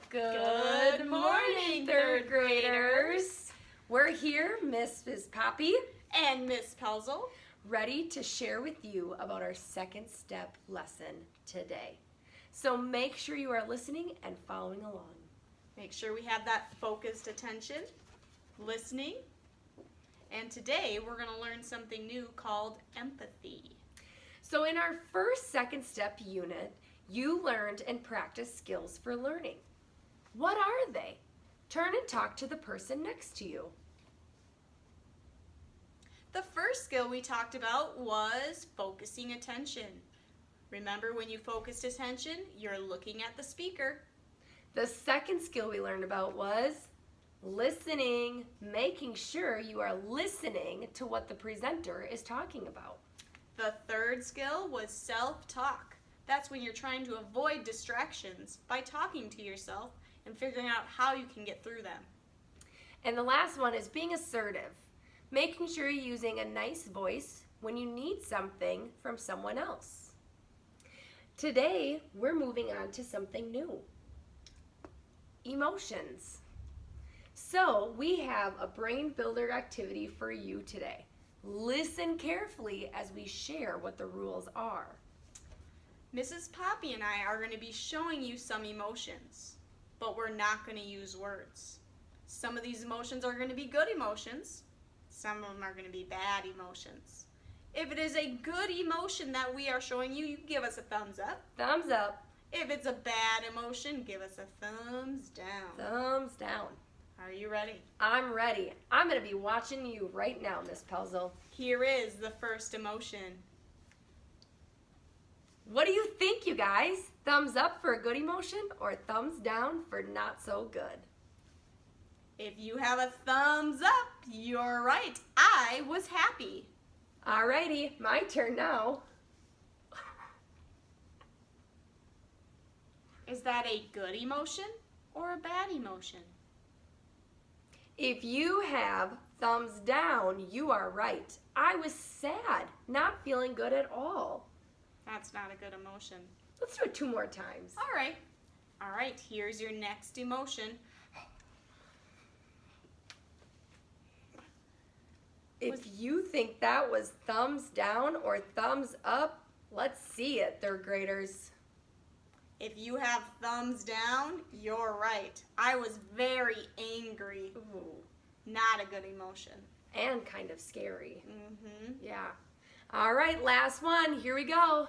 Good morning, third graders. We're here, Mrs. Poppy and Miss Pelzel, ready to share with you about our second step lesson today. So make sure you are listening and following along. Make sure we have that focused attention, listening, and today we're going to learn something new called empathy. So in our first second step unit, you learned and practiced skills for learning. What are they? Turn and talk to the person next to you. The first skill we talked about was focusing attention. Remember, when you focused attention, you're looking at the speaker. The second skill we learned about was listening, making sure you are listening to what the presenter is talking about. The third skill was self-talk. That's when you're trying to avoid distractions by talking to yourself and figuring out how you can get through them. And the last one is being assertive, making sure you're using a nice voice when you need something from someone else. Today, we're moving on to something new. Emotions. So we have a brain builder activity for you today. Listen carefully as we share what the rules are. Mrs. Poppy and I are going to be showing you some emotions, but we're not going to use words. Some of these emotions are going to be good emotions. Some of them are going to be bad emotions. If it is a good emotion that we are showing you, you give us a thumbs up. Thumbs up. If it's a bad emotion, give us a thumbs down. Thumbs down. Are you ready? I'm ready. I'm going to be watching you right now, Miss Pelzel. Here is the first emotion. What do you think, you guys? Thumbs up for a good emotion or thumbs down for not so good? If you have a thumbs up, you're right. I was happy. Alrighty, my turn now. Is that a good emotion or a bad emotion? If you have thumbs down, you are right. I was sad, not feeling good at all. That's not a good emotion. Let's do it 2 more times. All right, here's your next emotion. If you think that was thumbs down or thumbs up, let's see it, third graders. If you have thumbs down, you're right. I was very angry. Ooh. Not a good emotion. And kind of scary. Mm-hmm. Yeah. All right, last one. Here we go.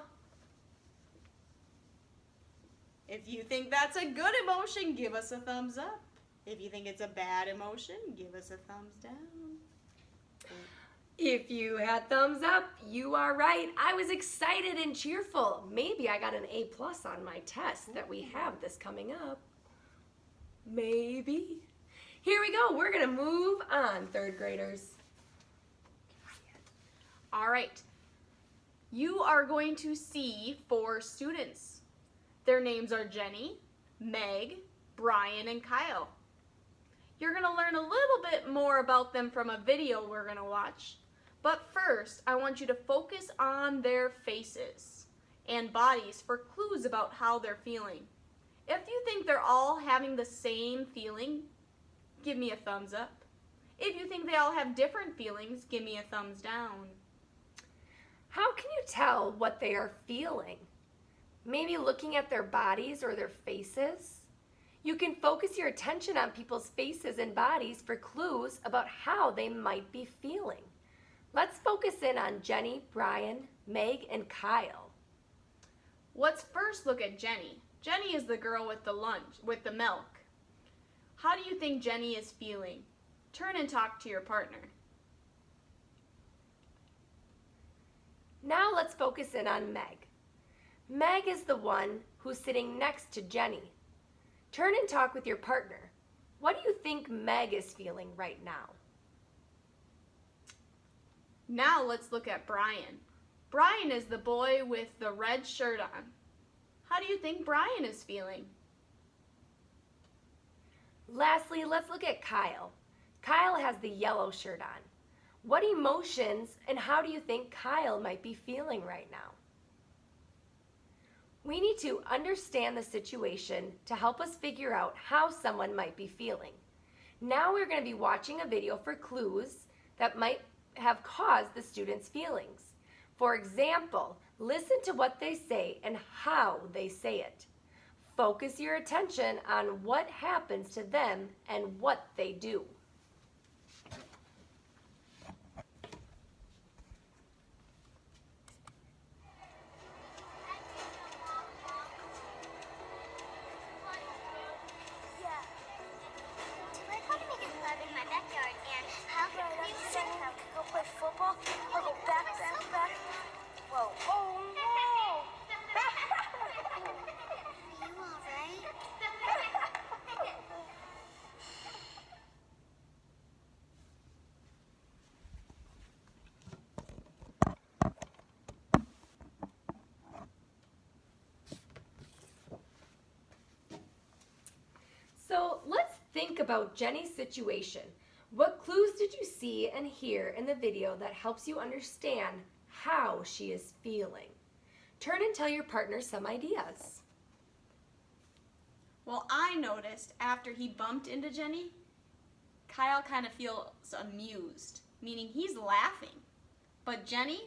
If you think that's a good emotion, give us a thumbs up. If you think it's a bad emotion, give us a thumbs down. If you had thumbs up, you are right. I was excited and cheerful. Maybe I got an A+ on my test that we have this coming up. Maybe. Here we go. We're going to move on, third graders. All right. You are going to see 4 students. Their names are Jenny, Meg, Brian, and Kyle. You're going to learn a little bit more about them from a video we're going to watch. But first, I want you to focus on their faces and bodies for clues about how they're feeling. If you think they're all having the same feeling, give me a thumbs up. If you think they all have different feelings, give me a thumbs down. How can you tell what they are feeling? Maybe looking at their bodies or their faces? You can focus your attention on people's faces and bodies for clues about how they might be feeling. Let's focus in on Jenny, Brian, Meg, and Kyle. Let's first look at Jenny. Jenny is the girl with the milk. How do you think Jenny is feeling? Turn and talk to your partner. Now let's focus in on Meg. Meg is the one who's sitting next to Jenny. Turn and talk with your partner. What do you think Meg is feeling right now? Now let's look at Brian. Brian is the boy with the red shirt on. How do you think Brian is feeling? Lastly, let's look at Kyle. Kyle has the yellow shirt on. What emotions and how do you think Kyle might be feeling right now? We need to understand the situation to help us figure out how someone might be feeling. Now we're going to be watching a video for clues that might have caused the students' feelings. For example, listen to what they say and how they say it. Focus your attention on what happens to them and what they do. So let's think about Jenny's situation. What clues did you see and hear in the video that helps you understand how she is feeling? Turn and tell your partner some ideas. Well, I noticed after he bumped into Jenny, Kyle kind of feels amused, meaning he's laughing. But Jenny,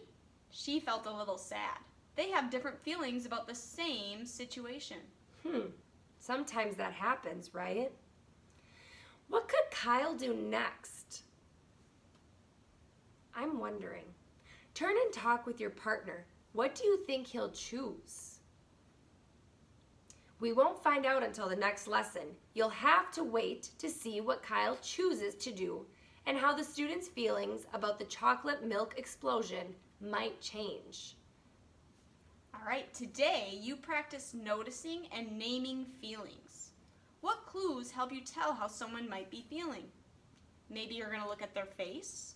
she felt a little sad. They have different feelings about the same situation. Sometimes that happens, right? What could Kyle do next? I'm wondering. Turn and talk with your partner. What do you think he'll choose? We won't find out until the next lesson. You'll have to wait to see what Kyle chooses to do and how the students' feelings about the chocolate milk explosion might change. All right, today you practice noticing and naming feelings. What clues help you tell how someone might be feeling? Maybe you're going to look at their face,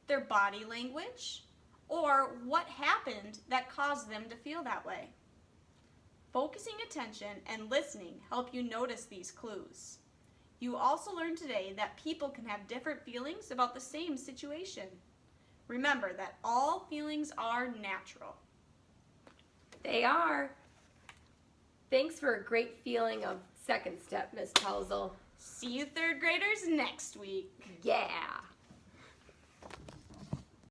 their body language, or what happened that caused them to feel that way. Focusing attention and listening help you notice these clues. You also learned today that people can have different feelings about the same situation. Remember that all feelings are natural. They are. Thanks for a great feeling of second step, Miss Pelzel. See you third graders next week. Yeah.